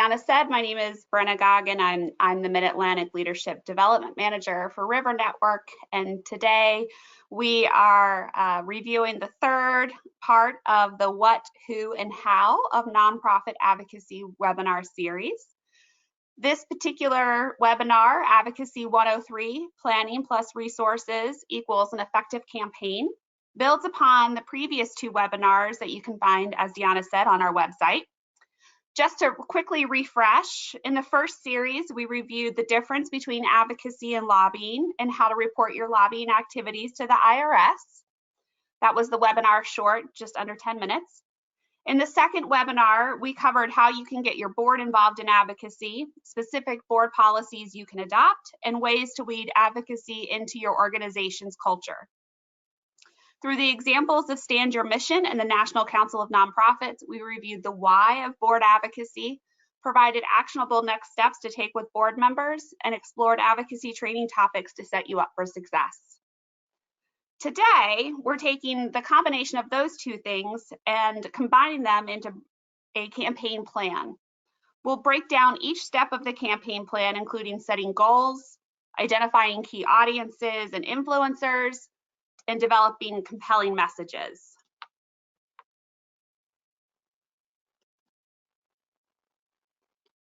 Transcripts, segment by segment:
Deanna said, my name is Brenna Goggin. I'm the Mid-Atlantic Leadership Development Manager for River Network, and today we are reviewing the third part of the What, Who, and How of Nonprofit Advocacy webinar series. This particular webinar, Advocacy 103, Planning plus Resources equals an Effective Campaign, builds upon the previous two webinars that you can find, as Deanna said, on our website. Just to quickly refresh, in the first series, we reviewed the difference between advocacy and lobbying and how to report your lobbying activities to the IRS. That was the webinar short, just under 10 minutes. In the second webinar, we covered how you can get your board involved in advocacy, specific board policies you can adopt, and ways to weave advocacy into your organization's culture. Through the examples of Stand Your Mission and the National Council of Nonprofits, we reviewed the why of board advocacy, provided actionable next steps to take with board members, and explored advocacy training topics to set you up for success. Today, we're taking the combination of those two things and combining them into a campaign plan. We'll break down each step of the campaign plan, including setting goals, identifying key audiences and influencers, and developing compelling messages.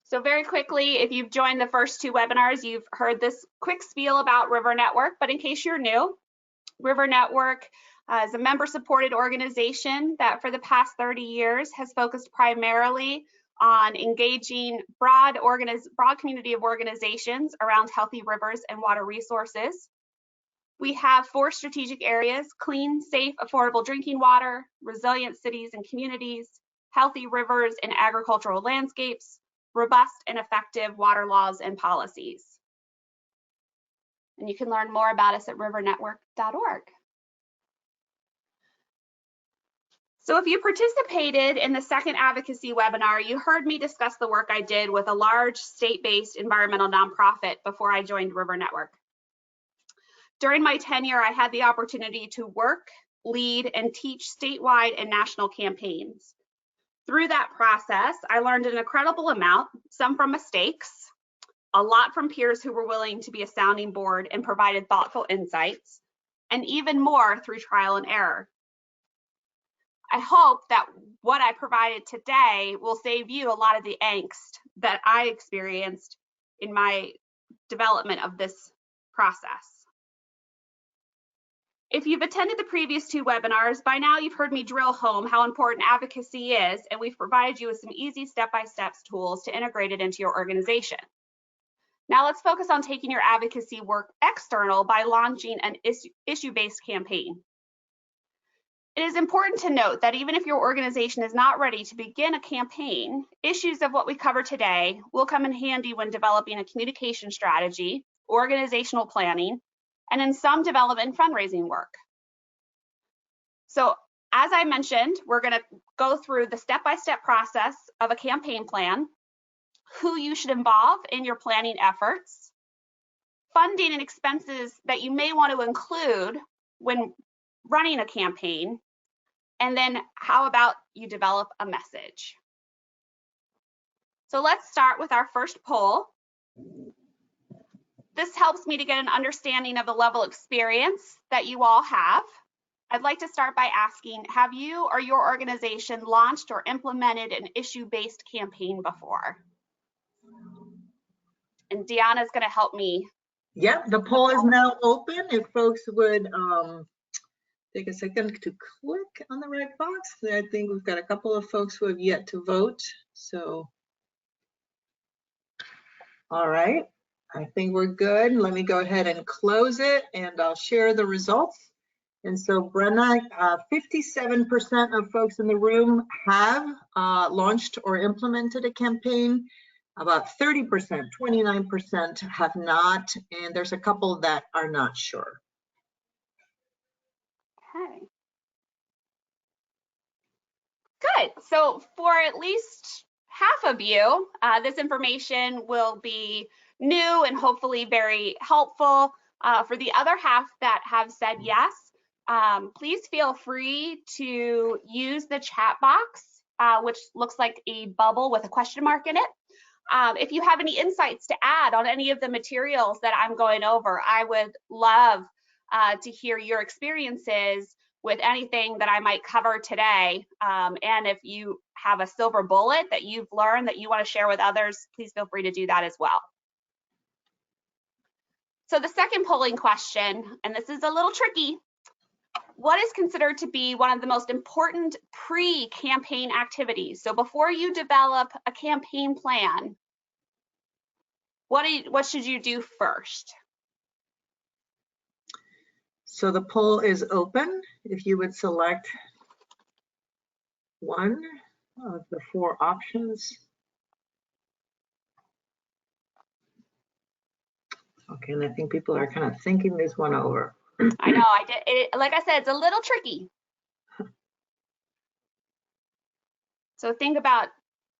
So very quickly, if you've joined the first two webinars, you've heard this quick spiel about River Network, but in case you're new, River Network is a member-supported organization that for the past 30 years has focused primarily on engaging broad community of organizations around healthy rivers and water resources. We have 4 strategic areas: clean, safe, affordable drinking water, resilient cities and communities, healthy rivers and agricultural landscapes, robust and effective water laws and policies. And you can learn more about us at rivernetwork.org. So if you participated in the second advocacy webinar, you heard me discuss the work I did with a large state-based environmental nonprofit before I joined River Network. During my tenure, I had the opportunity to work, lead, and teach statewide and national campaigns. Through that process, I learned an incredible amount, some from mistakes, a lot from peers who were willing to be a sounding board and provided thoughtful insights, and even more through trial and error. I hope that what I provided today will save you a lot of the angst that I experienced in my development of this process. If you've attended the previous two webinars, by now you've heard me drill home how important advocacy is, and we've provided you with some easy step-by-step tools to integrate it into your organization. Now let's focus on taking your advocacy work external by launching an issue-based campaign. It is important to note that even if your organization is not ready to begin a campaign, issues of what we cover today will come in handy when developing a communication strategy, organizational planning, and in some development and fundraising work. So as I mentioned, we're going to go through the step-by-step process of a campaign plan, who you should involve in your planning efforts, funding and expenses that you may want to include when running a campaign, and then how about you develop a message. So let's start with our first poll. This helps me to get an understanding of the level of experience that you all have. I'd like to start by asking, have you or your organization launched or implemented an issue-based campaign before? And Deanna's going to help me. Yep, the poll is now open. If folks would take a second to click on the right box. I think we've got a couple of folks who have yet to vote. So, all right, I think we're good. Let me go ahead and close it and I'll share the results. And so Brenna, 57% of folks in the room have launched or implemented a campaign. About 30%, 29% have not, and there's a couple that are not sure. Okay. Good. So for at least half of you, this information will be new and hopefully very helpful. For the other half that have said yes, please feel free to use the chat box, which looks like a bubble with a question mark in it. If you have any insights to add on any of the materials that I'm going over, I would love to hear your experiences with anything that I might cover today. And if you have a silver bullet that you've learned that you want to share with others, please feel free to do that as well. So the second polling question, and this is a little tricky, what is considered to be one of the most important pre-campaign activities? So before you develop a campaign plan, what should you do first? So the poll is open. If you would select one of the 4 options. Okay, and I think people are kind of thinking this one over. I know, like I said, it's a little tricky. So think about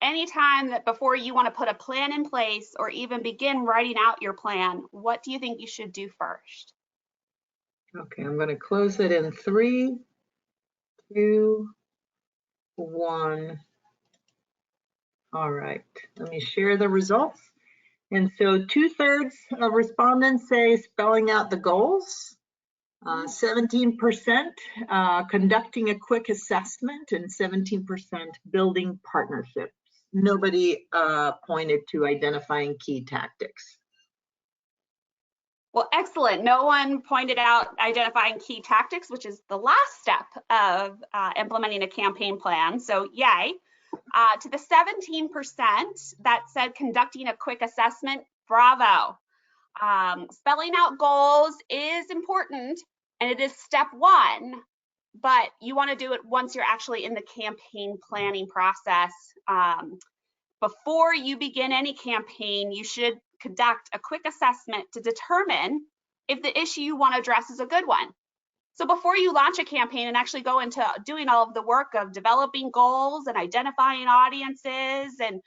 any time that before you want to put a plan in place or even begin writing out your plan, what do you think you should do first? Okay, I'm going to close it in 3, 2, 1. All right, let me share the results. And so 2/3 of respondents say spelling out the goals, 17% conducting a quick assessment, and 17% building partnerships. Nobody pointed to identifying key tactics. Well, excellent. No one pointed out identifying key tactics, which is the last step of implementing a campaign plan. So yay. To the 17% that said conducting a quick assessment, bravo. Spelling out goals is important and it is step 1, but you want to do it once you're actually in the campaign planning process. Before you begin any campaign, you should conduct a quick assessment to determine if the issue you want to address is a good one. So before you launch a campaign and actually go into doing all of the work of developing goals and identifying audiences and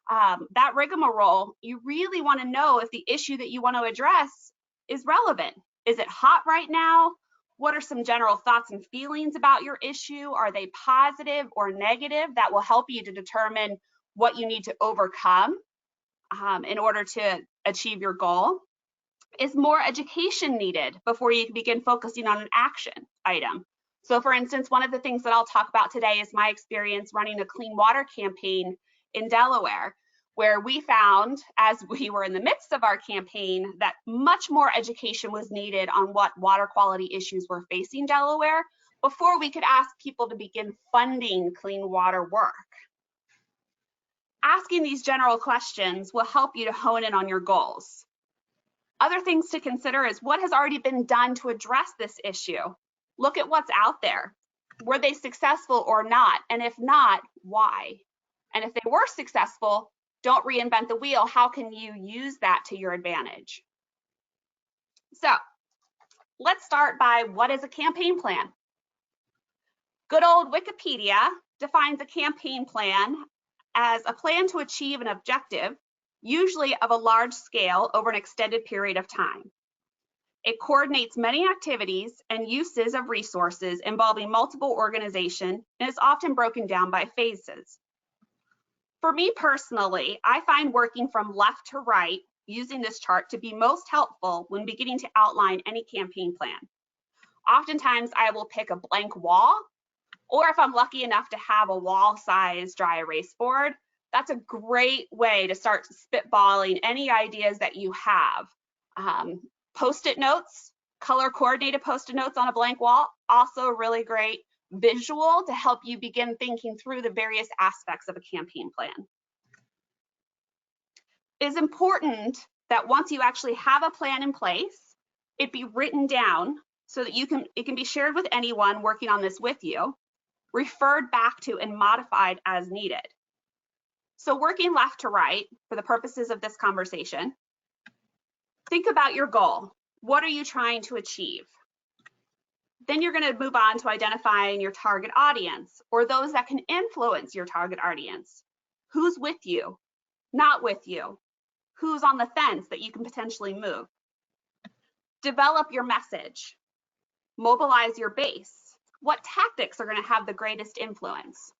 that rigmarole, you really want to know if the issue that you want to address is relevant. Is it hot right now? What are some general thoughts and feelings about your issue? Are they positive or negative? That will help you to determine what you need to overcome in order to achieve your goal. Is more education needed before you begin focusing on an action item? So for instance, one of the things that I'll talk about today is my experience running a clean water campaign in Delaware, where we found, as we were in the midst of our campaign, that much more education was needed on what water quality issues were facing Delaware before we could ask people to begin funding clean water work. Asking these general questions will help you to hone in on your goals. Other things to consider is what has already been done to address this issue. Look at what's out there. Were they successful or not? And if not, why? And if they were successful, don't reinvent the wheel. How can you use that to your advantage? So let's start by what is a campaign plan? Good old Wikipedia defines a campaign plan as a plan to achieve an objective, usually of a large scale over an extended period of time. It coordinates many activities and uses of resources involving multiple organizations and is often broken down by phases. For me personally, I find working from left to right using this chart to be most helpful when beginning to outline any campaign plan. Oftentimes I will pick a blank wall, or if I'm lucky enough to have a wall-sized dry erase board, that's a great way to start spitballing any ideas that you have. Post-it notes, color-coordinated post-it notes on a blank wall, also a really great visual to help you begin thinking through the various aspects of a campaign plan. It is important that once you actually have a plan in place, it be written down so that it can be shared with anyone working on this with you, referred back to and modified as needed. So working left to right for the purposes of this conversation, think about your goal. What are you trying to achieve? Then you're going to move on to identifying your target audience or those that can influence your target audience. Who's with you? Not with you? Who's on the fence that you can potentially move? Develop your message. Mobilize your base. What tactics are going to have the greatest influence?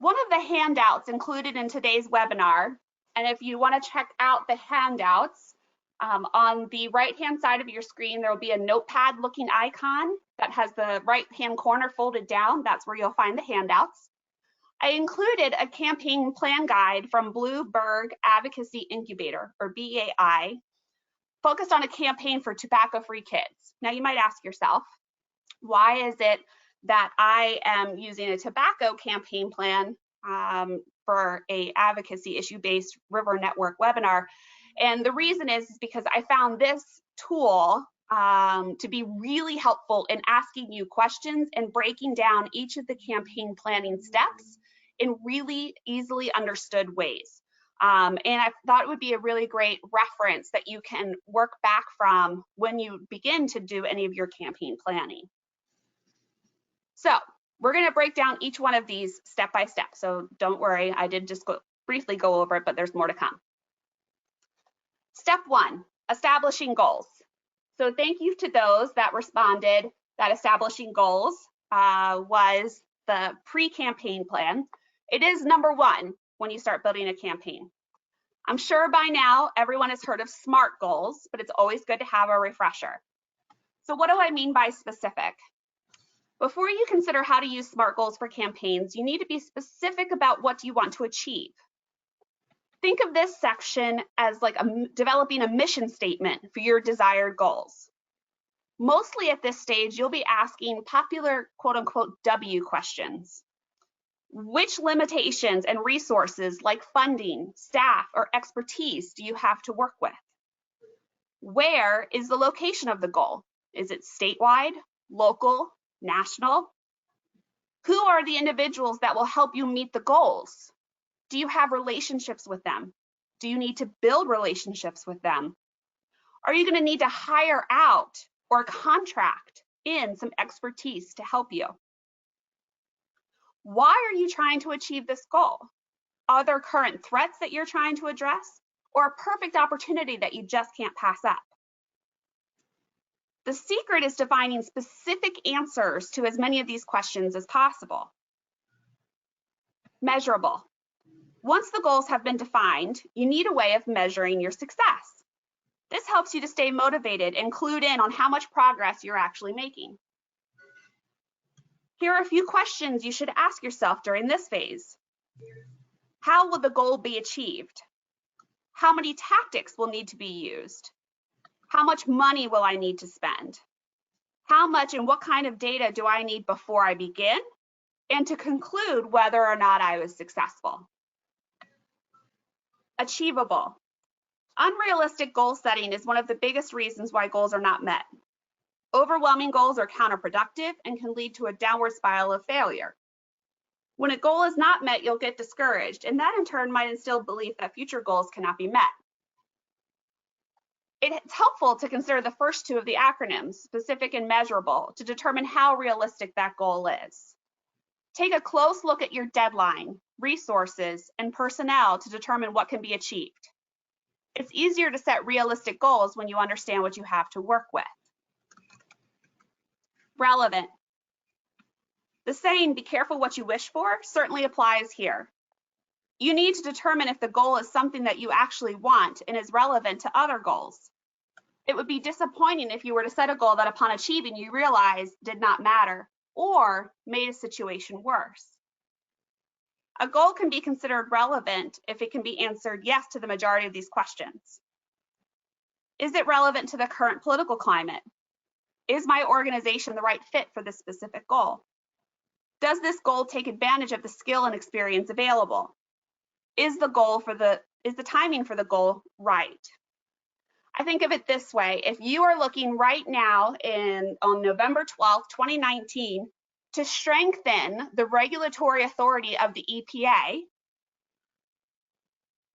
One of the handouts included in today's webinar, and if you want to check out the handouts, on the right-hand side of your screen, there will be a notepad looking icon that has the right-hand corner folded down. That's where you'll find the handouts. I included a campaign plan guide from Bloomberg Advocacy Incubator, or BAI, focused on a campaign for tobacco-free kids. Now you might ask yourself, why is it that I am using a tobacco campaign plan for a advocacy issue-based River Network webinar? And the reason is because I found this tool to be really helpful in asking you questions and breaking down each of the campaign planning steps in really easily understood ways. And I thought it would be a really great reference that you can work back from when you begin to do any of your campaign planning. So we're going to break down each one of these step by step. So don't worry, I did just briefly go over it, but there's more to come. Step 1, establishing goals. So thank you to those that responded that establishing goals was the pre-campaign plan. It is number 1 when you start building a campaign. I'm sure by now everyone has heard of SMART goals, but it's always good to have a refresher. So what do I mean by specific? Before you consider how to use SMART goals for campaigns, you need to be specific about what you want to achieve. Think of this section as like developing a mission statement for your desired goals. Mostly at this stage, you'll be asking popular quote unquote W questions. Which limitations and resources like funding, staff, or expertise do you have to work with? Where is the location of the goal? Is it statewide, local, national? Who are the individuals that will help you meet the goals? Do you have relationships with them? Do you need to build relationships with them? Are you going to need to hire out or contract in some expertise to help you? Why are you trying to achieve this goal? Are there current threats that you're trying to address, or a perfect opportunity that you just can't pass up? The secret is defining specific answers to as many of these questions as possible. Measurable. Once the goals have been defined, you need a way of measuring your success. This helps you to stay motivated and clued in on how much progress you're actually making. Here are a few questions you should ask yourself during this phase. How will the goal be achieved? How many tactics will need to be used? How much money will I need to spend? How much and what kind of data do I need before I begin? And to conclude whether or not I was successful. Achievable. Unrealistic goal setting is one of the biggest reasons why goals are not met. Overwhelming goals are counterproductive and can lead to a downward spiral of failure. When a goal is not met, you'll get discouraged, and that in turn might instill belief that future goals cannot be met. It's helpful to consider the first two of the acronyms, specific and measurable, to determine how realistic that goal is. Take a close look at your deadline, resources, and personnel to determine what can be achieved. It's easier to set realistic goals when you understand what you have to work with. Relevant. The saying, be careful what you wish for, certainly applies here. You need to determine if the goal is something that you actually want and is relevant to other goals. It would be disappointing if you were to set a goal that upon achieving you realized did not matter or made a situation worse. A goal can be considered relevant if it can be answered yes to the majority of these questions. Is it relevant to the current political climate? Is my organization the right fit for this specific goal? Does this goal take advantage of the skill and experience available? Is the timing for the goal right? I think of it this way: if you are looking right now on November 12th, 2019, to strengthen the regulatory authority of the EPA,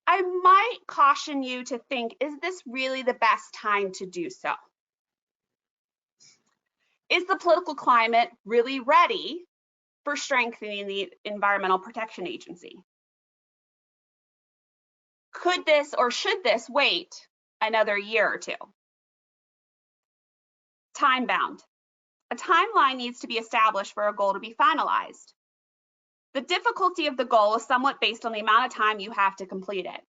I might caution you to think, is this really the best time to do so? Is the political climate really ready for strengthening the Environmental Protection Agency? Could this or should this wait another year or two? Time bound. A timeline needs to be established for a goal to be finalized. The difficulty of the goal is somewhat based on the amount of time you have to complete it.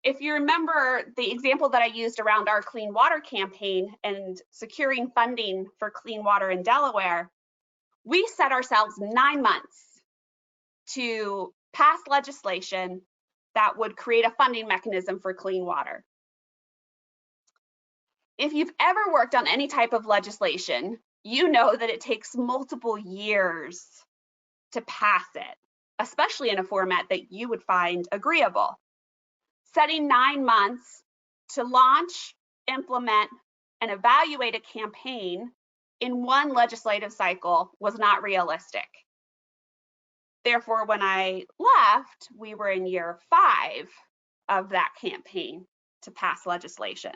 If you remember the example that I used around our clean water campaign and securing funding for clean water in Delaware, we set ourselves 9 months to pass legislation that would create a funding mechanism for clean water. If you've ever worked on any type of legislation, you know that it takes multiple years to pass it, especially in a format that you would find agreeable. Setting 9 months to launch, implement, and evaluate a campaign in one legislative cycle was not realistic. Therefore, when I left, we were in year 5 of that campaign to pass legislation.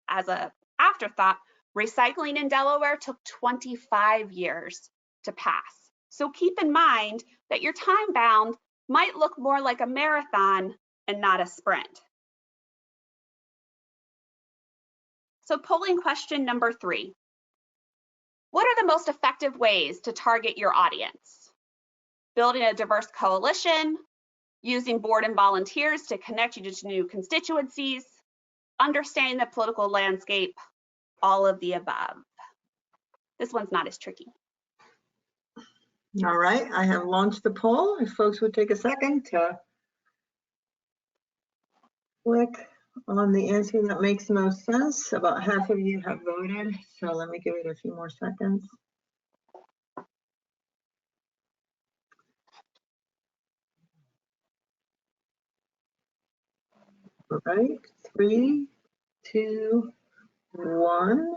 As an afterthought, recycling in Delaware took 25 years to pass. So keep in mind that your time bound might look more like a marathon and not a sprint. So polling question number 3. What are the most effective ways to target your audience? Building a diverse coalition, using board and volunteers to connect you to new constituencies, understanding the political landscape, all of the above. This one's not as tricky. All right, I have launched the poll. If folks would take a second to click on the answer that makes most sense. About half of you have voted, so let me give it a few more seconds. All right, 3, 2, 1.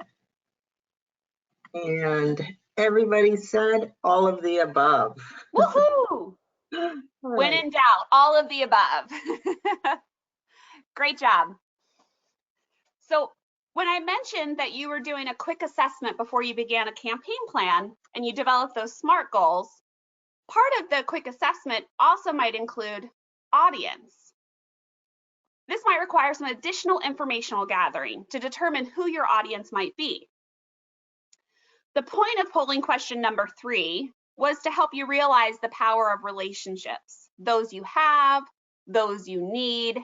And everybody said all of the above. Woohoo! When in doubt, all of the above. Great job. So when I mentioned that you were doing a quick assessment before you began a campaign plan and you developed those SMART goals, part of the quick assessment also might include audience. This might require some additional informational gathering to determine who your audience might be. The point of polling question number 3 was to help you realize the power of relationships, those you have, those you need,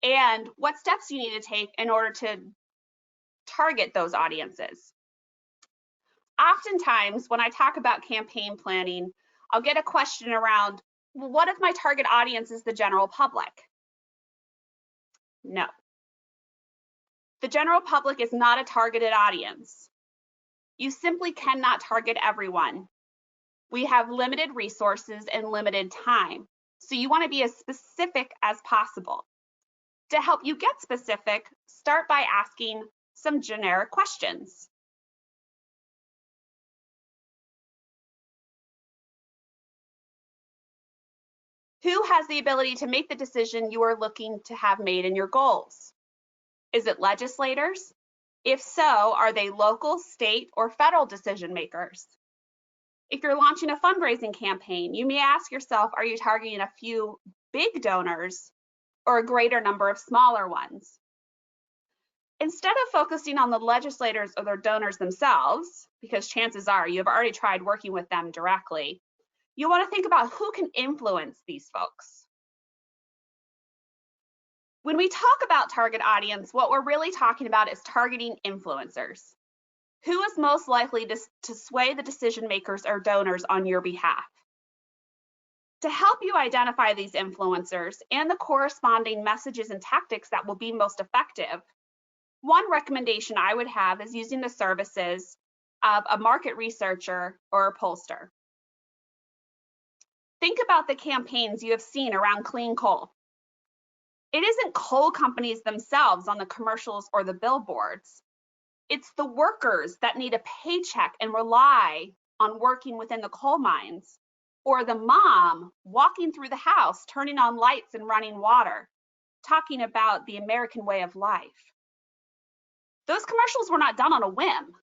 and what steps you need to take in order to target those audiences. Oftentimes, when I talk about campaign planning, I'll get a question around, well, what if my target audience is the general public? No. The general public is not a targeted audience. You simply cannot target everyone. We have limited resources and limited time, so you want to be as specific as possible. To help you get specific, start by asking some generic questions. Who has the ability to make the decision you are looking to have made in your goals? Is it legislators? If so, are they local, state, or federal decision makers? If you're launching a fundraising campaign, you may ask yourself, are you targeting a few big donors or a greater number of smaller ones? Instead of focusing on the legislators or their donors themselves, because chances are you have already tried working with them directly, you want to think about who can influence these folks. When we talk about target audience, what we're really talking about is targeting influencers. Who is most likely to sway the decision makers or donors on your behalf? To help you identify these influencers and the corresponding messages and tactics that will be most effective, one recommendation I would have is using the services of a market researcher or a pollster. Think about the campaigns you have seen around clean coal. It isn't coal companies themselves on the commercials or the billboards. It's the workers that need a paycheck and rely on working within the coal mines, or the mom walking through the house, turning on lights and running water, talking about the American way of life. Those commercials were not done on a whim.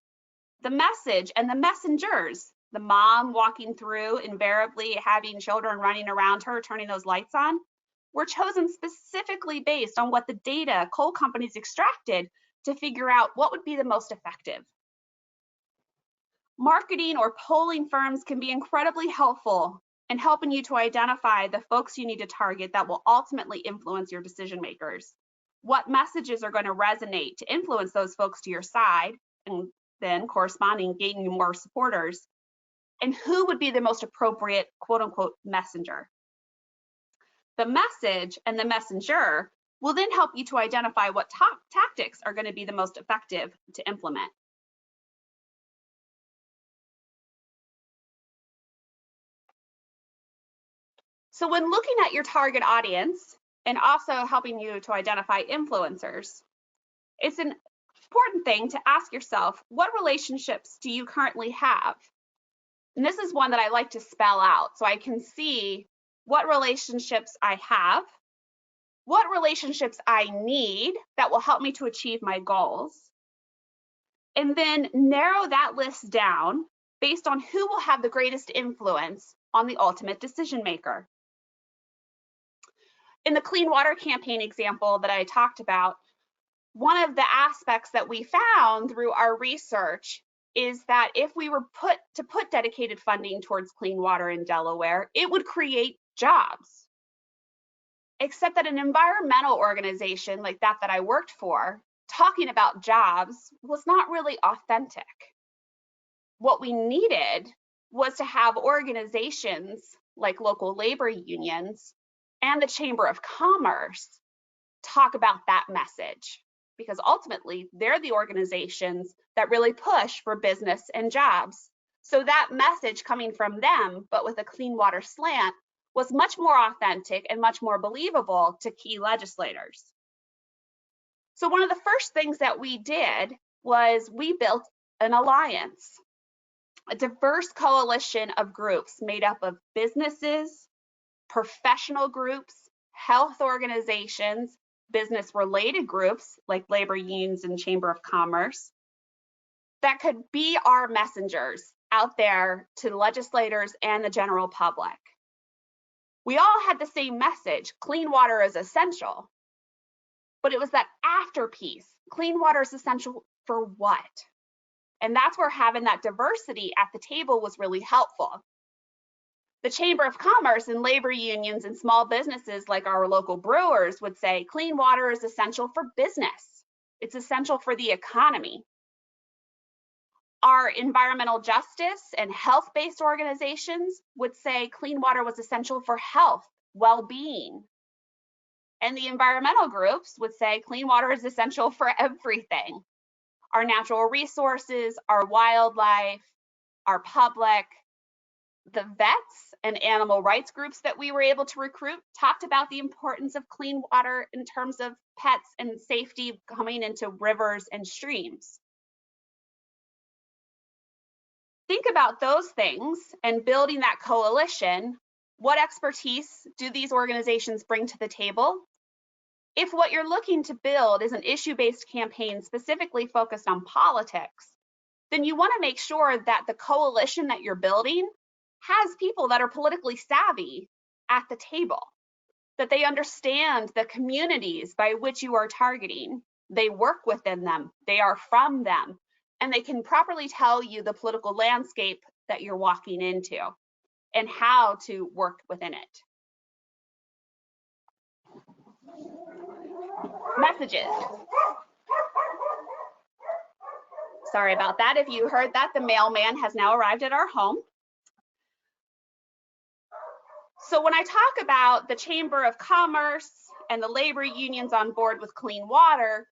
The message and the messengers, the mom walking through, invariably having children running around her, turning those lights on, were chosen specifically based on what the data coal companies extracted to figure out what would be the most effective. Marketing or polling firms can be incredibly helpful in helping you to identify the folks you need to target that will ultimately influence your decision makers. What messages are going to resonate to influence those folks to your side, and then corresponding gaining more supporters, and who would be the most appropriate quote unquote messenger. The message and the messenger will then help you to identify what tactics are going to be the most effective to implement. So when looking at your target audience and also helping you to identify influencers, it's an important thing to ask yourself, what relationships do you currently have? And this is one that I like to spell out so I can see what relationships I have, what relationships I need that will help me to achieve my goals, and then narrow that list down based on who will have the greatest influence on the ultimate decision maker. In the clean water campaign example that I talked about, one of the aspects that we found through our research is that if we were to put dedicated funding towards clean water in Delaware, it would create jobs. Except that an environmental organization like that I worked for, talking about jobs was not really authentic. What we needed was to have organizations like local labor unions and the Chamber of Commerce talk about that message, because ultimately they're the organizations that really push for business and jobs. So that message coming from them, but with a clean water slant, was much more authentic and much more believable to key legislators. So one of the first things that we did was we built an alliance, a diverse coalition of groups made up of businesses, professional groups, health organizations, business-related groups like labor unions and Chamber of Commerce that could be our messengers out there to legislators and the general public. We all had the same message: clean water is essential. But it was that after piece: clean water is essential for what? And that's where having that diversity at the table was really helpful. The Chamber of Commerce and labor unions and small businesses like our local brewers would say clean water is essential for business. It's essential for the economy. Our environmental justice and health-based organizations would say clean water was essential for health, well-being. And the environmental groups would say clean water is essential for everything. Our natural resources, our wildlife, our public. The vets and animal rights groups that we were able to recruit talked about the importance of clean water in terms of pets and safety coming into rivers and streams. Think about those things and building that coalition. What expertise do these organizations bring to the table? If what you're looking to build is an issue-based campaign specifically focused on politics, then you want to make sure that the coalition that you're building has people that are politically savvy at the table, that they understand the communities by which you are targeting. They work within them, they are from them, and they can properly tell you the political landscape that you're walking into and how to work within it. Messages. Sorry about that. If you heard that, the mailman has now arrived at our home. So when I talk about the Chamber of Commerce and the labor unions on board with clean water,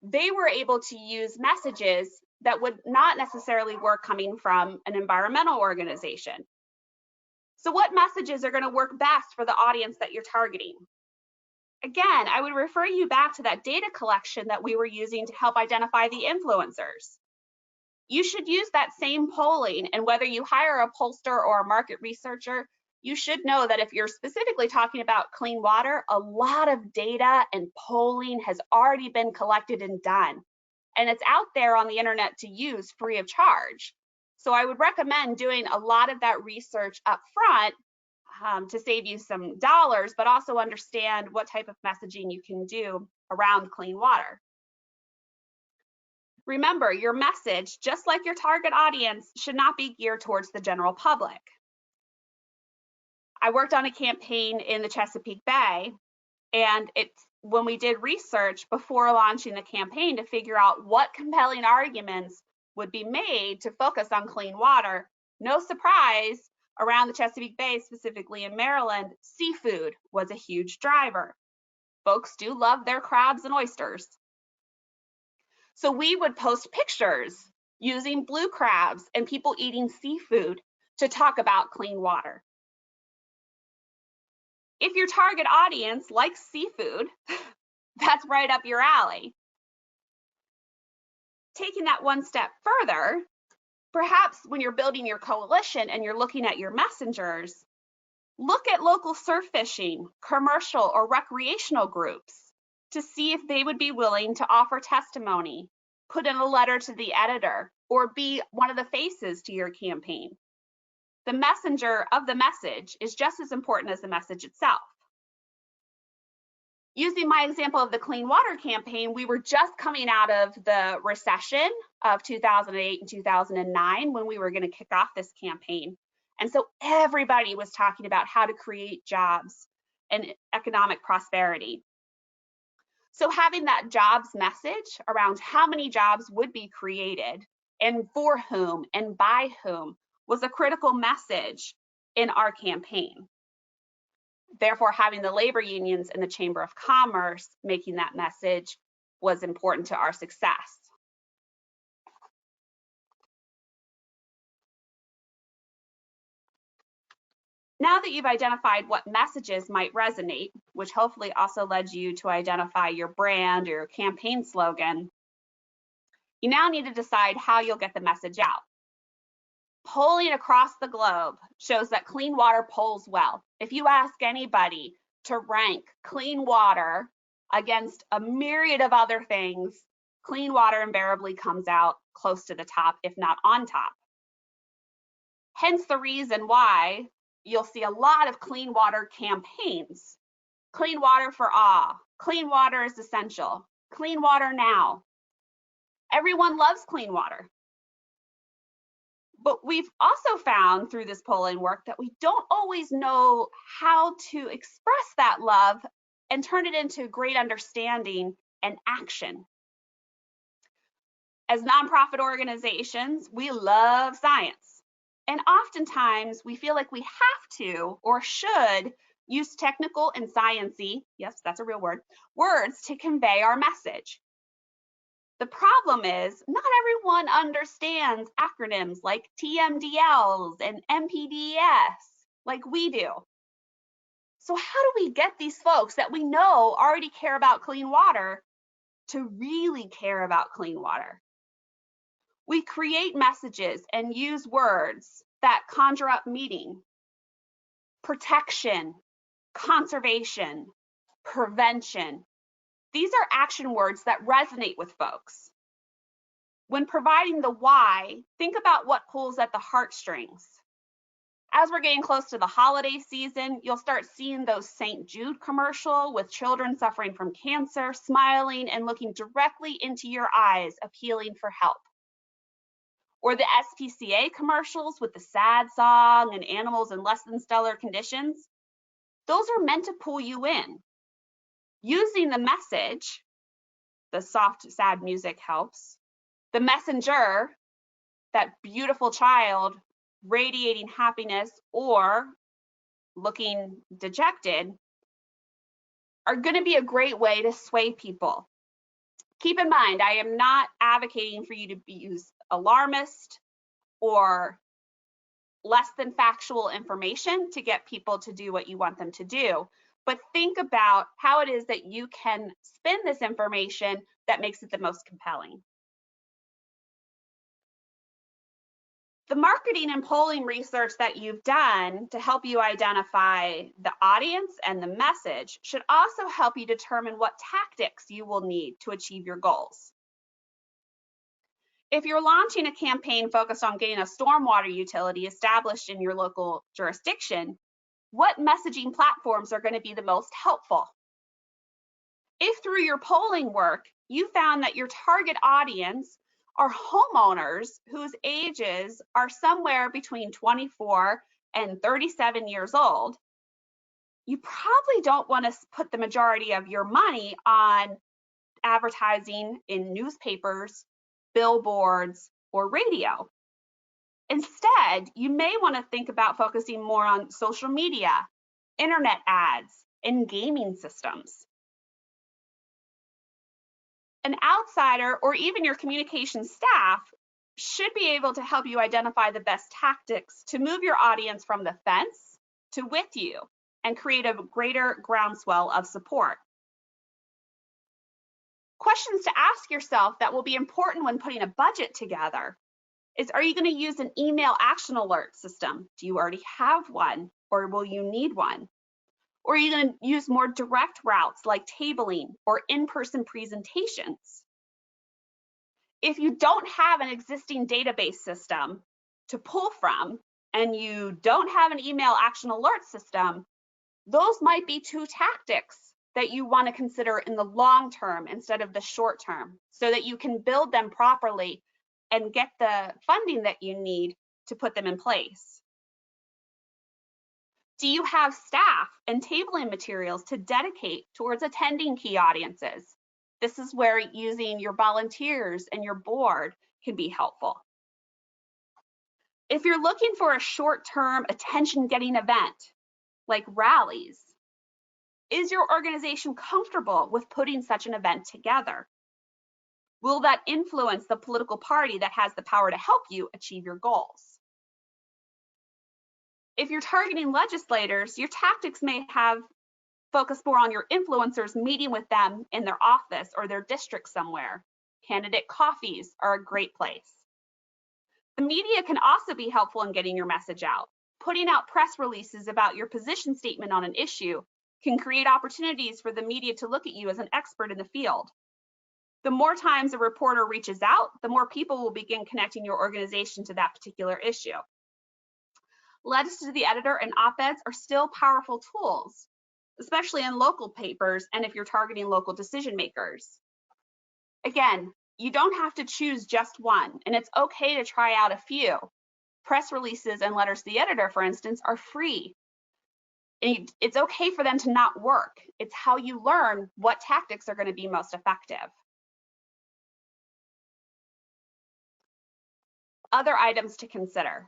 they were able to use messages that would not necessarily work coming from an environmental organization. So what messages are going to work best for the audience that you're targeting? Again, I would refer you back to that data collection that we were using to help identify the influencers. You should use that same polling, and whether you hire a pollster or a market researcher, you should know that if you're specifically talking about clean water, a lot of data and polling has already been collected and done, and it's out there on the internet to use free of charge. So I would recommend doing a lot of that research up front to save you some dollars, but also understand what type of messaging you can do around clean water. Remember, your message, just like your target audience, should not be geared towards the general public. I worked on a campaign in the Chesapeake Bay, and when we did research before launching the campaign to figure out what compelling arguments would be made to focus on clean water, no surprise, around the Chesapeake Bay, specifically in Maryland, seafood was a huge driver. Folks do love their crabs and oysters. So we would post pictures using blue crabs and people eating seafood to talk about clean water. If your target audience likes seafood, that's right up your alley. Taking that one step further, perhaps when you're building your coalition and you're looking at your messengers, look at local surf fishing, commercial or recreational groups to see if they would be willing to offer testimony, put in a letter to the editor, or be one of the faces to your campaign. The messenger of the message is just as important as the message itself. Using my example of the clean water campaign, we were just coming out of the recession of 2008 and 2009 when we were going to kick off this campaign. And so everybody was talking about how to create jobs and economic prosperity. So having that jobs message around how many jobs would be created and for whom and by whom was a critical message in our campaign. Therefore, having the labor unions and the Chamber of Commerce making that message was important to our success. Now that you've identified what messages might resonate, which hopefully also led you to identify your brand or your campaign slogan, you now need to decide how you'll get the message out. Polling across the globe shows that clean water polls well. If you ask anybody to rank clean water against a myriad of other things, clean water invariably comes out close to the top, if not on top. Hence the reason why you'll see a lot of clean water campaigns. Clean water for all. Clean water is essential. Clean water now. Everyone loves clean water. But we've also found through this polling work that we don't always know how to express that love and turn it into great understanding and action. As nonprofit organizations, we love science. And oftentimes we feel like we have to or should use technical and sciencey, yes, that's a real word, words to convey our message. The problem is not everyone understands acronyms like TMDLs and MPDS like we do. So how do we get these folks that we know already care about clean water to really care about clean water? We create messages and use words that conjure up meaning, protection, conservation, prevention. These are action words that resonate with folks. When providing the why, think about what pulls at the heartstrings. As we're getting close to the holiday season, you'll start seeing those St. Jude commercial with children suffering from cancer, smiling and looking directly into your eyes, appealing for help. Or the SPCA commercials with the sad song and animals in less than stellar conditions. Those are meant to pull you in. Using the message, the soft, sad music helps. The messenger, that beautiful child radiating happiness or looking dejected, are going to be a great way to sway people. Keep in mind, I am not advocating for you to use alarmist or less than factual information to get people to do what you want them to do. But think about how it is that you can spin this information that makes it the most compelling. The marketing and polling research that you've done to help you identify the audience and the message should also help you determine what tactics you will need to achieve your goals. If you're launching a campaign focused on getting a stormwater utility established in your local jurisdiction, what messaging platforms are going to be the most helpful? If through your polling work, you found that your target audience are homeowners whose ages are somewhere between 24 and 37 years old, you probably don't want to put the majority of your money on advertising in newspapers, billboards, or radio. Instead, you may want to think about focusing more on social media, internet ads, and gaming systems. An outsider or even your communications staff should be able to help you identify the best tactics to move your audience from the fence to with you and create a greater groundswell of support. Questions to ask yourself that will be important when putting a budget together is, are you going to use an email action alert system? Do you already have one, or will you need one? Or are you going to use more direct routes like tabling or in-person presentations? If you don't have an existing database system to pull from, and you don't have an email action alert system, those might be two tactics that you want to consider in the long term instead of the short term, so that you can build them properly and get the funding that you need to put them in place. Do you have staff and tabling materials to dedicate towards attending key audiences? This is where using your volunteers and your board can be helpful. If you're looking for a short-term attention-getting event, like rallies, is your organization comfortable with putting such an event together? Will that influence the political party that has the power to help you achieve your goals? If you're targeting legislators, your tactics may have focused more on your influencers meeting with them in their office or their district somewhere. Candidate coffees are a great place. The media can also be helpful in getting your message out. Putting out press releases about your position statement on an issue can create opportunities for the media to look at you as an expert in the field. The more times a reporter reaches out, the more people will begin connecting your organization to that particular issue. Letters to the editor and op-eds are still powerful tools, especially in local papers and if you're targeting local decision makers. Again, you don't have to choose just one, and it's okay to try out a few. Press releases and letters to the editor, for instance, are free. It's okay for them to not work. It's how you learn what tactics are going to be most effective. Other items to consider.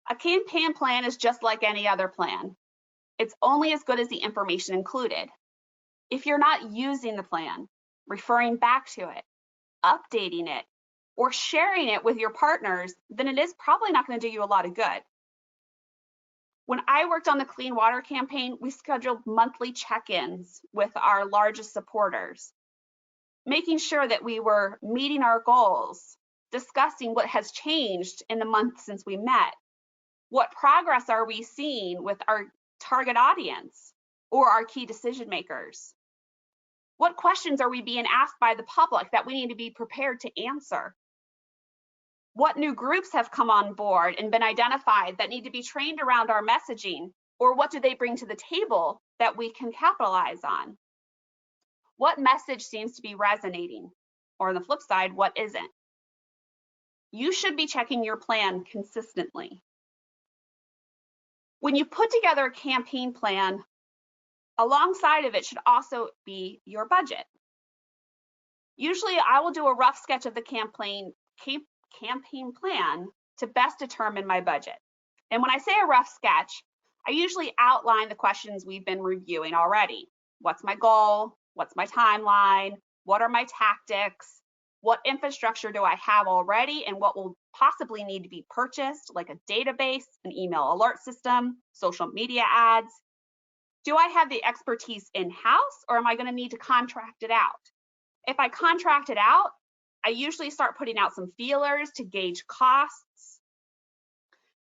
A campaign plan is just like any other plan. It's only as good as the information included. If you're not using the plan, referring back to it, updating it, or sharing it with your partners, then it is probably not going to do you a lot of good. When I worked on the Clean Water campaign, we scheduled monthly check-ins with our largest supporters, making sure that we were meeting our goals, discussing what has changed in the month since we met. What progress are we seeing with our target audience or our key decision makers? What questions are we being asked by the public that we need to be prepared to answer? What new groups have come on board and been identified that need to be trained around our messaging, or what do they bring to the table that we can capitalize on? What message seems to be resonating, or on the flip side, what isn't? You should be checking your plan consistently. When you put together a campaign plan, alongside of it should also be your budget. Usually I will do a rough sketch of the campaign plan to best determine my budget. And when I say a rough sketch, I usually outline the questions we've been reviewing already. What's my goal? What's my timeline? What are my tactics? What infrastructure do I have already and what will possibly need to be purchased, like a database, an email alert system, social media ads? Do I have the expertise in-house, or am I going to need to contract it out? If I contract it out, I usually start putting out some feelers to gauge costs.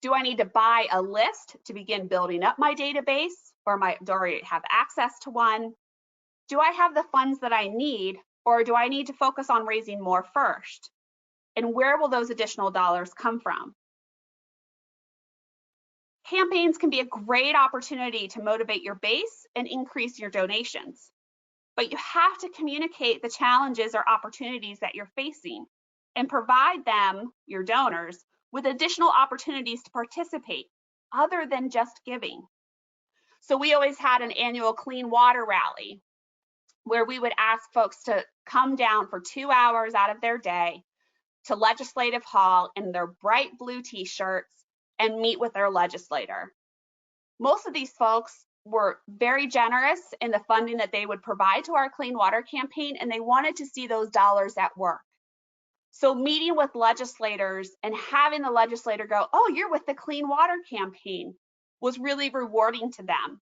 Do I need to buy a list to begin building up my database, or do I already have access to one? Do I have the funds that I need, or do I need to focus on raising more first? And where will those additional dollars come from? Campaigns can be a great opportunity to motivate your base and increase your donations. But you have to communicate the challenges or opportunities that you're facing and provide them, your donors, with additional opportunities to participate other than just giving. So we always had an annual clean water rally where we would ask folks to come down for 2 hours out of their day to Legislative Hall in their bright blue t-shirts and meet with their legislator. Most of these folks were very generous in the funding that they would provide to our clean water campaign, and they wanted to see those dollars at work. So meeting with legislators and having the legislator go, "Oh, you're with the clean water campaign," was really rewarding to them.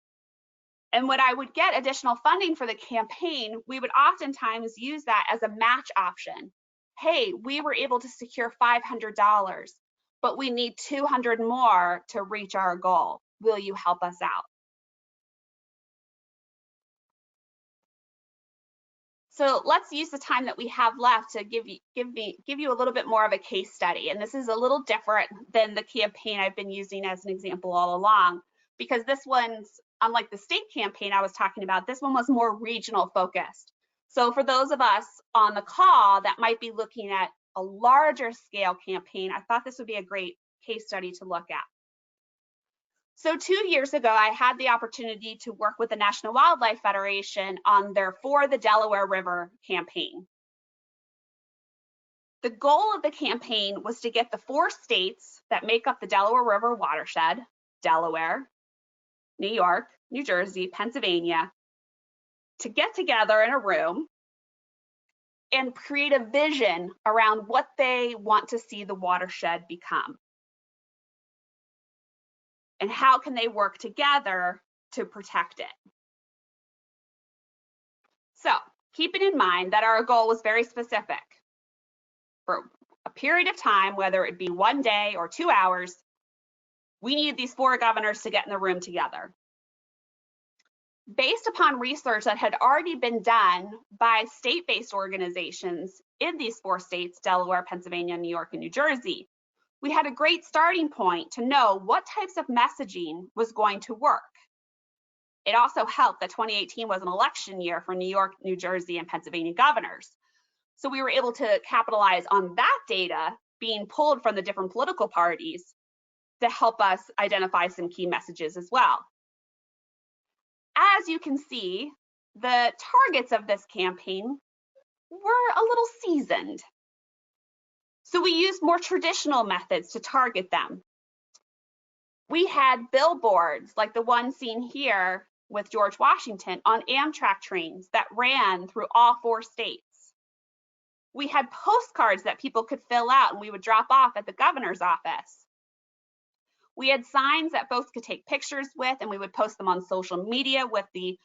And when I would get additional funding for the campaign, we would oftentimes use that as a match option. Hey, we were able to secure $500, but we need 200 more to reach our goal. Will you help us out? So let's use the time that we have left to give you a little bit more of a case study. And this is a little different than the campaign I've been using as an example all along, because this one's, unlike the state campaign I was talking about, this one was more regional focused. So for those of us on the call that might be looking at a larger scale campaign, I thought this would be a great case study to look at. So 2 years ago, I had the opportunity to work with the National Wildlife Federation on their For the Delaware River campaign. The goal of the campaign was to get the 4 states that make up the Delaware River watershed, Delaware, New York, New Jersey, Pennsylvania, to get together in a room and create a vision around what they want to see the watershed become. And how can they work together to protect it? So keeping in mind that our goal was very specific. For a period of time, whether it be 1 day or 2 hours, we needed these 4 governors to get in the room together. Based upon research that had already been done by state-based organizations in these 4 states, Delaware, Pennsylvania, New York, and New Jersey, we had a great starting point to know what types of messaging was going to work. It also helped that 2018 was an election year for New York, New Jersey, and Pennsylvania governors. So we were able to capitalize on that data being pulled from the different political parties to help us identify some key messages as well. As you can see, the targets of this campaign were a little seasoned. So we used more traditional methods to target them. We had billboards like the one seen here with George Washington on Amtrak trains that ran through all 4 states. We had postcards that people could fill out and we would drop off at the governor's office. We had signs that folks could take pictures with, and we would post them on social media with the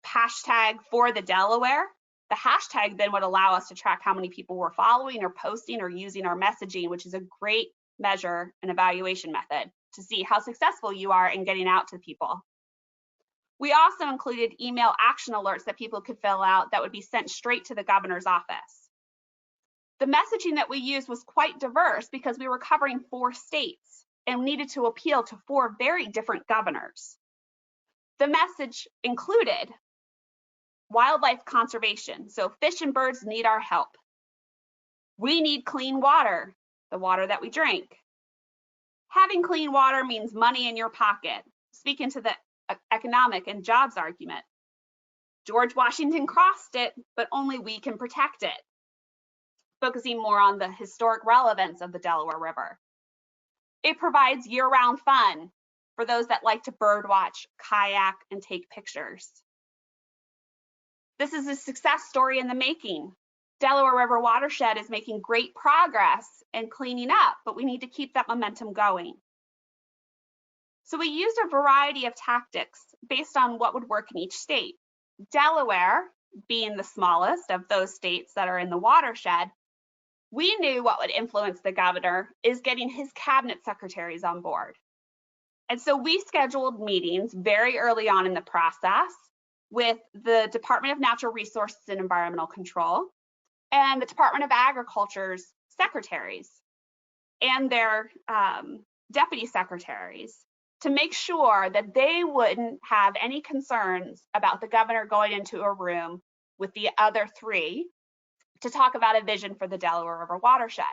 hashtag For the Delaware. The hashtag then would allow us to track how many people were following or posting or using our messaging, which is a great measure and evaluation method to see how successful you are in getting out to people. We also included email action alerts that people could fill out that would be sent straight to the governor's office. The messaging that we used was quite diverse because we were covering 4 states and needed to appeal to 4 very different governors. The message included wildlife conservation, so fish and birds need our help. We need clean water, the water that we drink. Having clean water means money in your pocket, speaking to the economic and jobs argument. George Washington crossed it, but only we can protect it. Focusing more on the historic relevance of the Delaware River. It provides year-round fun for those that like to birdwatch, kayak, and take pictures. This is a success story in the making. Delaware River watershed is making great progress in cleaning up, but we need to keep that momentum going. So we used a variety of tactics based on what would work in each state. Delaware, being the smallest of those states that are in the watershed, we knew what would influence the governor is getting his cabinet secretaries on board. And so we scheduled meetings very early on in the process with the Department of Natural Resources and Environmental Control and the Department of Agriculture's secretaries and their deputy secretaries to make sure that they wouldn't have any concerns about the governor going into a room with the other 3 to talk about a vision for the Delaware River watershed.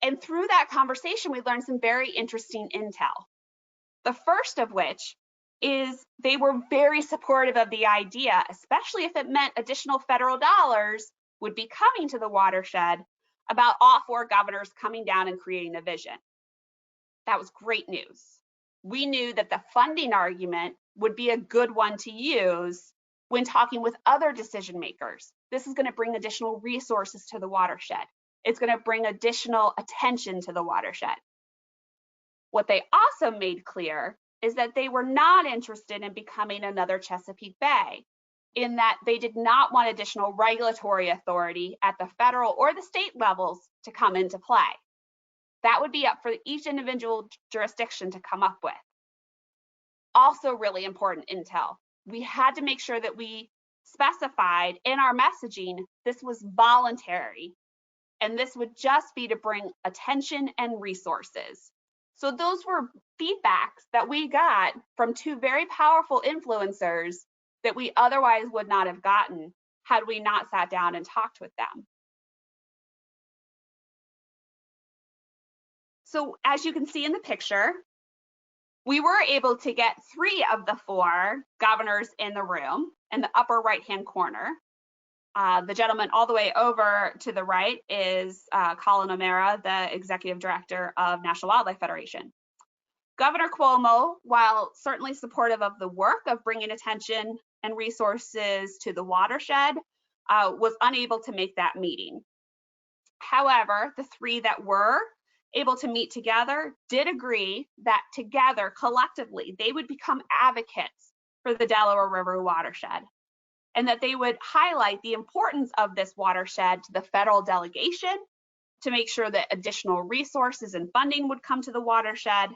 And through that conversation, we learned some very interesting intel. The first of which is they were very supportive of the idea, especially if it meant additional federal dollars would be coming to the watershed, about all 4 governors coming down and creating a vision. That was great news. We knew that the funding argument would be a good one to use when talking with other decision makers. This is going to bring additional resources to the watershed. It's going to bring additional attention to the watershed. What they also made clear is that they were not interested in becoming another Chesapeake Bay, in that they did not want additional regulatory authority at the federal or the state levels to come into play. That would be up for each individual jurisdiction to come up with. Also really important intel. We had to make sure that we specified in our messaging this was voluntary, and this would just be to bring attention and resources. So those were feedbacks that we got from 2 very powerful influencers that we otherwise would not have gotten had we not sat down and talked with them. So as you can see in the picture, we were able to get 3 of the 4 governors in the room in the upper right-hand corner. The gentleman all the way over to the right is Colin O'Mara, the Executive Director of National Wildlife Federation. Governor Cuomo, while certainly supportive of the work of bringing attention and resources to the watershed, was unable to make that meeting. However, the 3 that were able to meet together did agree that together, collectively, they would become advocates for the Delaware River watershed, and that they would highlight the importance of this watershed to the federal delegation to make sure that additional resources and funding would come to the watershed,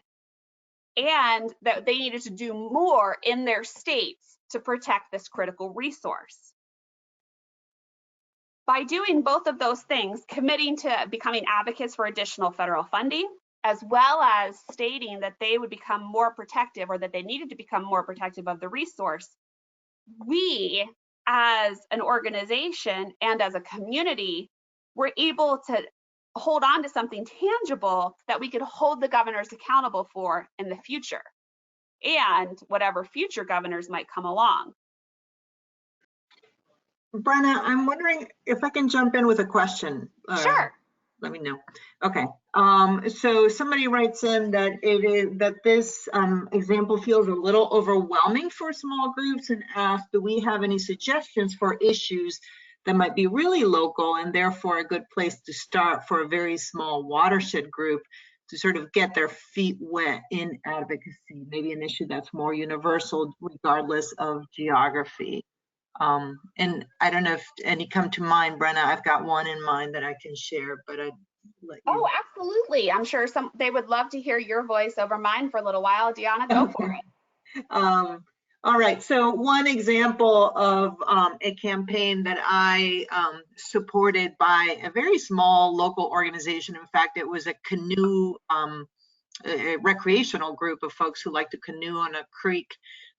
and that they needed to do more in their states to protect this critical resource. By doing both of those things, committing to becoming advocates for additional federal funding, as well as stating that they would become more protective, or that they needed to become more protective of the resource, we as an organization and as a community were able to hold on to something tangible that we could hold the governors accountable for in the future, and whatever future governors might come along. Brenna, I'm wondering if I can jump in with a question. Sure. Let me know. Okay. So somebody writes in that this example feels a little overwhelming for small groups, and asks, do we have any suggestions for issues that might be really local and therefore a good place to start for a very small watershed group to sort of get their feet wet in advocacy, maybe an issue that's more universal regardless of geography? And I don't know if any come to mind, Brenna. I've got one in mind that I can share, but I'd let you. Oh, absolutely. I'm sure they would love to hear your voice over mine for a little while. Deanna, go for it. All right. So one example of a campaign that I supported by a very small local organization. In fact, it was a canoe, a recreational group of folks who like to canoe on a creek.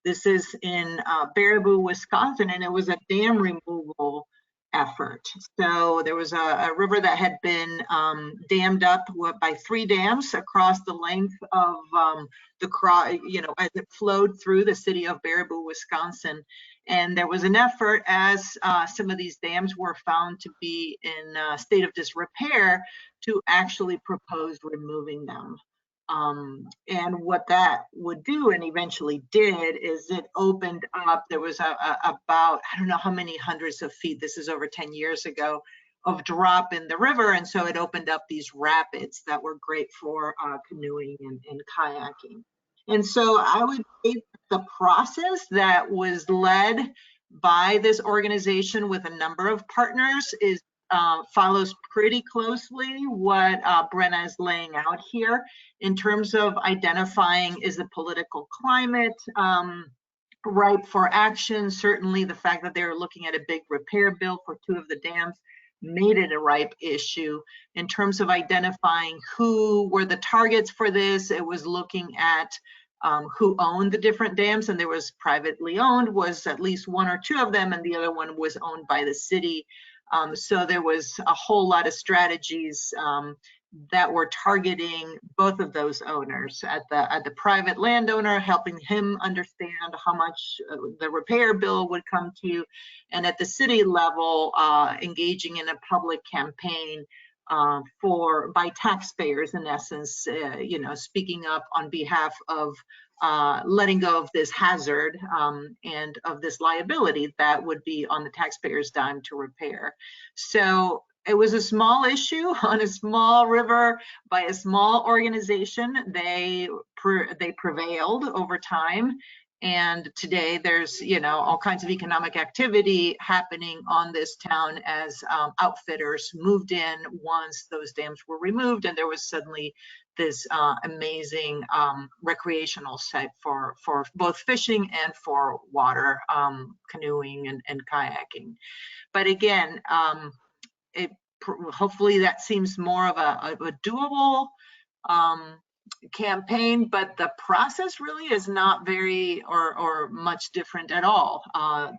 This is in Baraboo, Wisconsin, and it was a dam removal effort. So there was a river that had been dammed up by 3 dams across the length of as it flowed through the city of Baraboo, Wisconsin. And there was an effort, as some of these dams were found to be in a state of disrepair, to actually propose removing them. And what that would do, and eventually did, is it opened up, there was about, I don't know how many hundreds of feet, this is over 10 years ago, of drop in the river. And so it opened up these rapids that were great for canoeing and kayaking. And so I would say the process that was led by this organization with a number of partners is follows pretty closely what Brenna is laying out here in terms of identifying, is the political climate ripe for action? Certainly the fact that they were looking at a big repair bill for 2 of the dams made it a ripe issue. In terms of identifying who were the targets for this, it was looking at who owned the different dams, and there was privately owned, was at least 1 or 2 of them, and the other one was owned by the city. So there was a whole lot of strategies that were targeting both of those owners. At the private landowner, helping him understand how much the repair bill would come to, and at the city level, engaging in a public campaign by taxpayers, in essence, speaking up on behalf of letting go of this hazard and of this liability that would be on the taxpayer's dime to repair. So it was a small issue on a small river by a small organization. They prevailed over time. And today there's, all kinds of economic activity happening on this town as outfitters moved in once those dams were removed, and there was suddenly this amazing recreational site for both fishing and for water, canoeing and kayaking. But again, hopefully that seems more of a doable campaign, but the process really is not very or much different at all.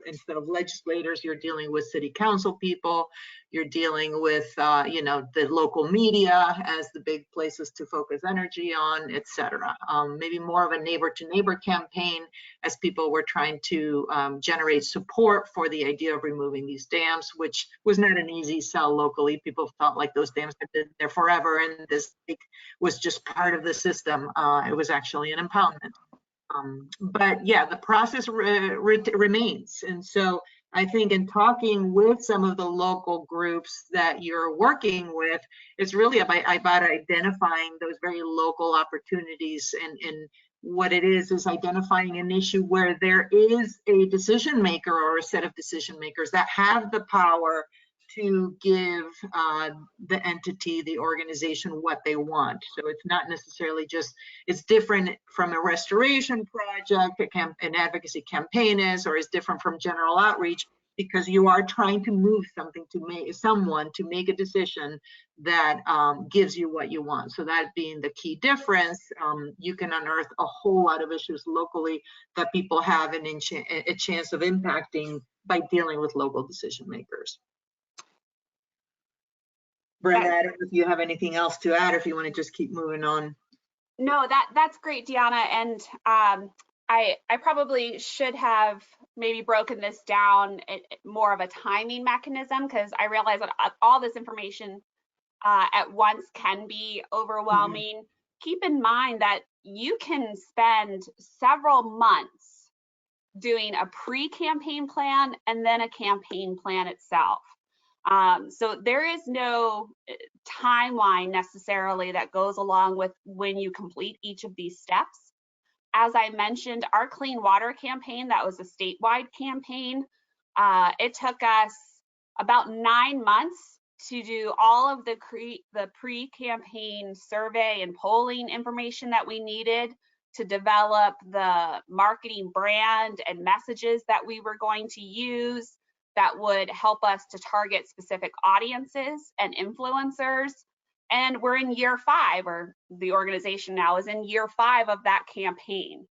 Instead of legislators, you're dealing with city council people, you're dealing with the local media as the big places to focus energy on, etc. Maybe more of a neighbor to neighbor campaign as people were trying to generate support for the idea of removing these dams, which was not an easy sell locally. People felt like those dams had been there forever and this was just part of the system. It was actually an impoundment. But yeah, the process remains. And so I think in talking with some of the local groups that you're working with, it's really about identifying those very local opportunities, and what it is identifying an issue where there is a decision maker or a set of decision makers that have the power to give the entity, the organization, what they want. So it's not necessarily just, it's different from a restoration project, an advocacy campaign is, or is different from general outreach, because you are trying to move something to someone to make a decision that gives you what you want. So that being the key difference, you can unearth a whole lot of issues locally that people have a chance of impacting by dealing with local decision makers. Brenda, I don't know if you have anything else to add, or if you want to just keep moving on. No, that's great, Deanna. And I probably should have maybe broken this down more of a timing mechanism, because I realize that all this information at once can be overwhelming. Mm-hmm. Keep in mind that you can spend several months doing a pre-campaign plan and then a campaign plan itself. So there is no timeline necessarily that goes along with when you complete each of these steps. As I mentioned, our clean water campaign, that was a statewide campaign. It took us about 9 months to do all of the pre-campaign survey and polling information that we needed to develop the marketing brand and messages that we were going to use that would help us to target specific audiences and influencers. And we're in year 5, or the organization now is in year 5 of that campaign.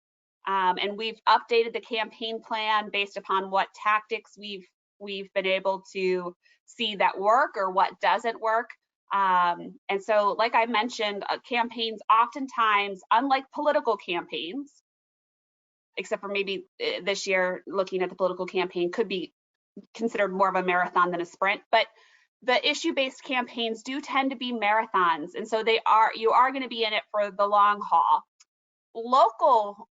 And we've updated the campaign plan based upon what tactics we've been able to see that work or what doesn't work. And so, like I mentioned, campaigns oftentimes, unlike political campaigns, except for maybe this year, looking at the political campaign could be considered more of a marathon than a sprint, but the issue-based campaigns do tend to be marathons, and so you are going to be in it for the long haul. Local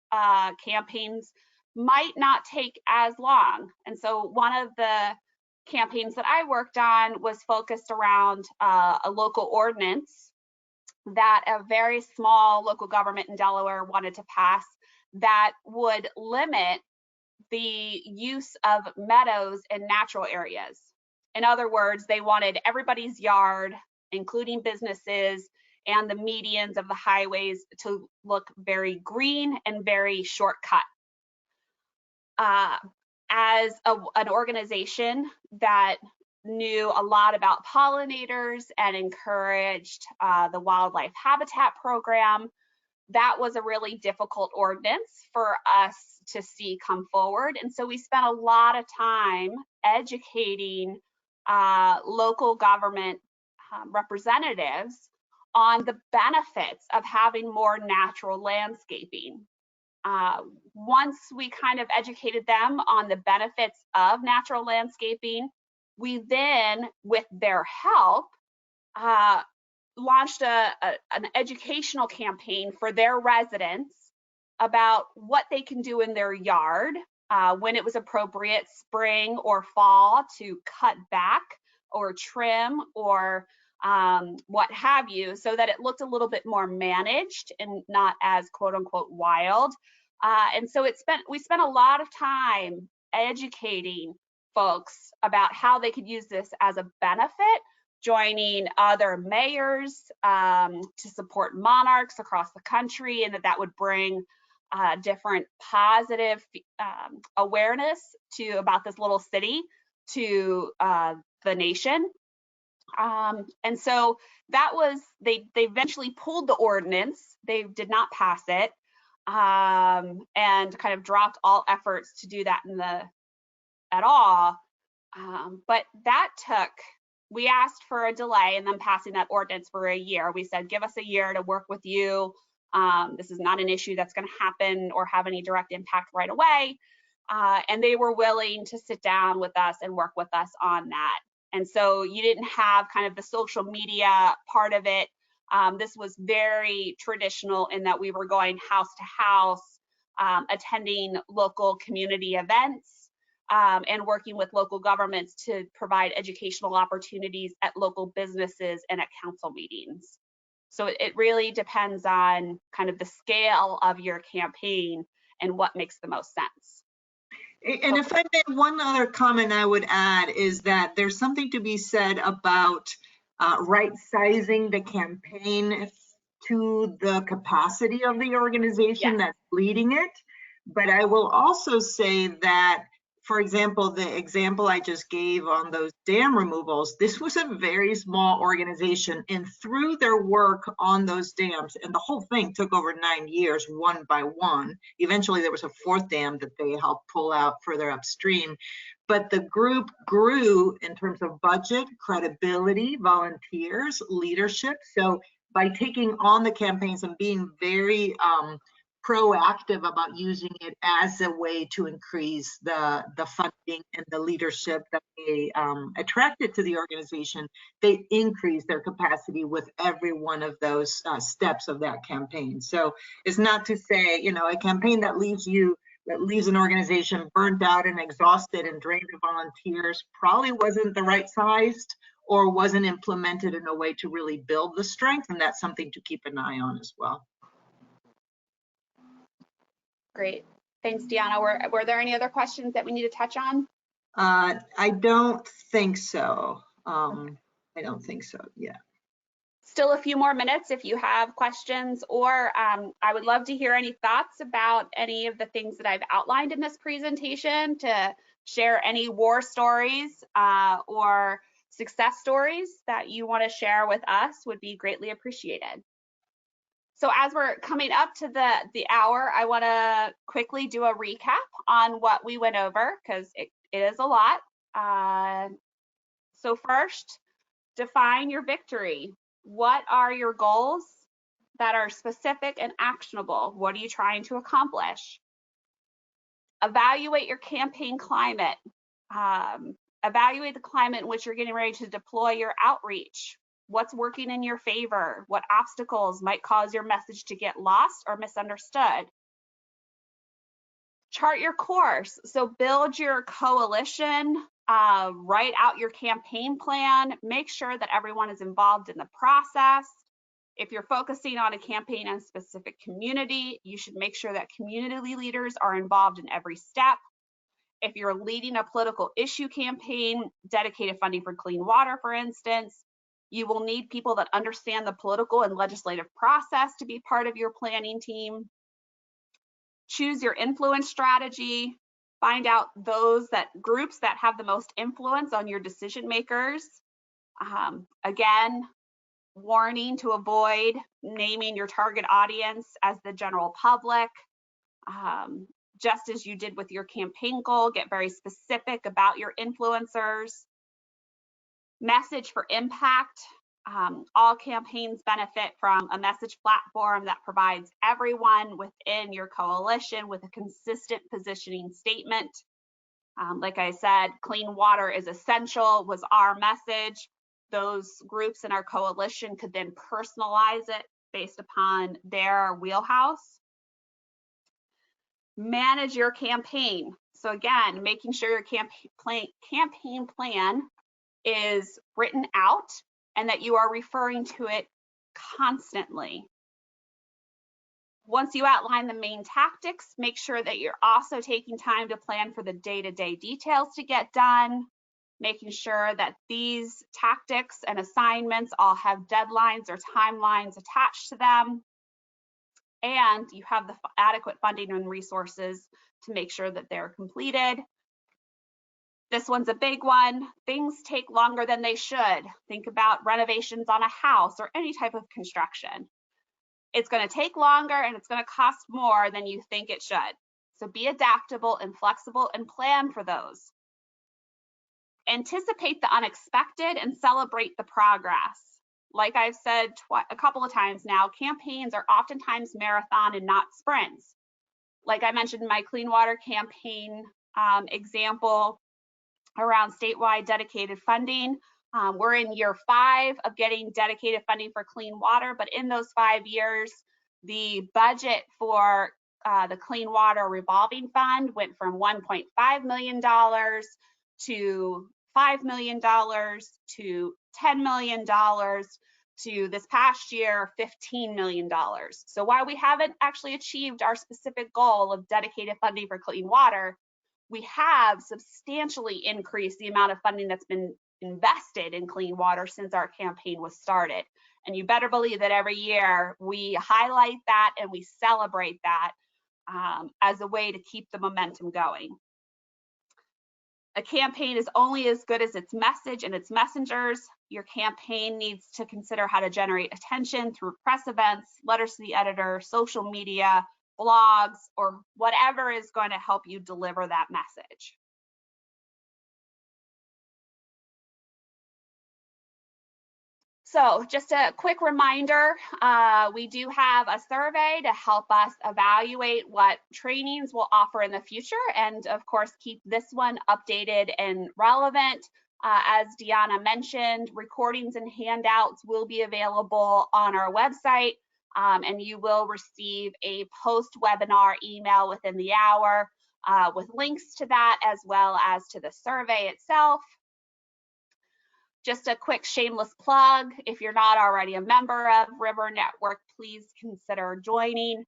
campaigns might not take as long, and so one of the campaigns that I worked on was focused around a local ordinance that a very small local government in Delaware wanted to pass that would limit the use of meadows in natural areas. In other words, they wanted everybody's yard, including businesses and the medians of the highways, to look very green and very shortcut. As an organization that knew a lot about pollinators and encouraged the wildlife habitat program, that was a really difficult ordinance for us to see come forward. And so we spent a lot of time educating local government representatives on the benefits of having more natural landscaping. Once we kind of educated them on the benefits of natural landscaping, we then, with their help, launched an educational campaign for their residents about what they can do in their yard when it was appropriate, spring or fall, to cut back or trim or what have you, so that it looked a little bit more managed and not as quote unquote wild. And so we spent a lot of time educating folks about how they could use this as a benefit, joining other mayors to support monarchs across the country, and that would bring different positive awareness about this little city to the nation. And so that was, they eventually pulled the ordinance. They did not pass it, and kind of dropped all efforts to do that at all. But that we asked for a delay in them passing that ordinance for a year. We said, give us a year to work with you. This is not an issue that's going to happen or have any direct impact right away. And they were willing to sit down with us and work with us on that. And so you didn't have kind of the social media part of it. This was very traditional in that we were going house to house, attending local community events, and working with local governments to provide educational opportunities at local businesses and at council meetings. So it really depends on kind of the scale of your campaign and what makes the most sense. And if I may, one other comment I would add is that there's something to be said about right sizing the campaign to the capacity of the organization that's leading it. But I will also say that, for example, the example I just gave on those dam removals, this was a very small organization, and through their work on those dams, and the whole thing took over 9 years, one by one. Eventually there was a fourth dam that they helped pull out further upstream. But the group grew in terms of budget, credibility, volunteers, leadership. So by taking on the campaigns and being very proactive about using it as a way to increase the funding and the leadership that they attracted to the organization, they increased their capacity with every one of those steps of that campaign. So it's not to say, you know, a campaign that leaves an organization burnt out and exhausted and drained of volunteers probably wasn't the right sized or wasn't implemented in a way to really build the strength, and that's something to keep an eye on as well. Great. Thanks, Deanna. Were there any other questions that we need to touch on? I don't think so. I don't think so, yeah. Still a few more minutes if you have questions, or I would love to hear any thoughts about any of the things that I've outlined in this presentation, to share any war stories or success stories that you want to share with us would be greatly appreciated. So as we're coming up to the hour, I want to quickly do a recap on what we went over, because it is a lot. So first, define your victory. What are your goals that are specific and actionable? What are you trying to accomplish? Evaluate your campaign climate. Evaluate the climate in which you're getting ready to deploy your outreach. What's working in your favor? What obstacles might cause your message to get lost or misunderstood? Chart your course. So build your coalition, write out your campaign plan, make sure that everyone is involved in the process. If you're focusing on a campaign on a specific community, you should make sure that community leaders are involved in every step. If you're leading a political issue campaign, dedicated funding for clean water, for instance, you will need people that understand the political and legislative process to be part of your planning team. Choose your influence strategy. Find out those groups that have the most influence on your decision makers. Again, warning to avoid naming your target audience as the general public. Just as you did with your campaign goal, get very specific about your influencers. Message for impact. All campaigns benefit from a message platform that provides everyone within your coalition with a consistent positioning statement. Like I said, clean water is essential was our message. Those groups in our coalition could then personalize it based upon their wheelhouse. Manage your campaign. So again, making sure your campaign plan is written out and that you are referring to it constantly. Once you outline the main tactics, make sure that you're also taking time to plan for the day-to-day details to get done, making sure that these tactics and assignments all have deadlines or timelines attached to them, and you have the adequate funding and resources to make sure that they're completed. This one's a big one. Things take longer than they should. Think about renovations on a house or any type of construction. It's going to take longer and it's going to cost more than you think it should. So be adaptable and flexible and plan for those. Anticipate the unexpected and celebrate the progress. Like I've said a couple of times now, campaigns are oftentimes marathon and not sprints. Like I mentioned in my clean water campaign example around statewide dedicated funding, we're in year 5 of getting dedicated funding for clean water, but in those 5 years, the budget for the Clean Water Revolving Fund went from $1.5 million to $5 million to $10 million to this past year, $15 million. So while we haven't actually achieved our specific goal of dedicated funding for clean water, we have substantially increased the amount of funding that's been invested in clean water since our campaign was started. And you better believe that every year we highlight that and we celebrate that as a way to keep the momentum going. A campaign is only as good as its message and its messengers. Your campaign needs to consider how to generate attention through press events, letters to the editor, social media, blogs, or whatever is going to help you deliver that message. So just a quick reminder, we do have a survey to help us evaluate what trainings we'll offer in the future, and of course keep this one updated and relevant. As Deanna mentioned, recordings and handouts will be available on our website, and you will receive a post-webinar email within the hour with links to that as well as to the survey itself. Just a quick shameless plug, if you're not already a member of River Network, please consider joining.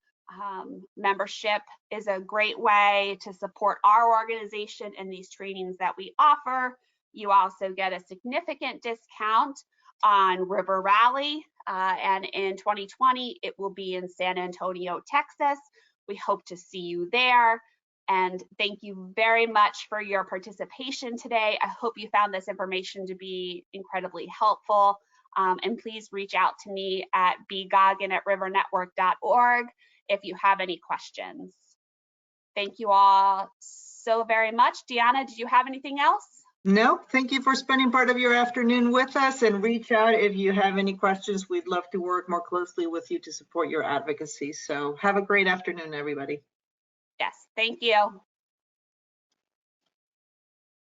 Membership is a great way to support our organization and these trainings that we offer. You also get a significant discount on River Rally, and in 2020, it will be in San Antonio, Texas. We hope to see you there. And thank you very much for your participation today. I hope you found this information to be incredibly helpful. And please reach out to me at bgoggin@rivernetwork.org if you have any questions. Thank you all so very much. Deanna, did you have anything else? No, thank you for spending part of your afternoon with us, and reach out if you have any questions. We'd love to work more closely with you to support your advocacy. So have a great afternoon, everybody. Yes, thank you.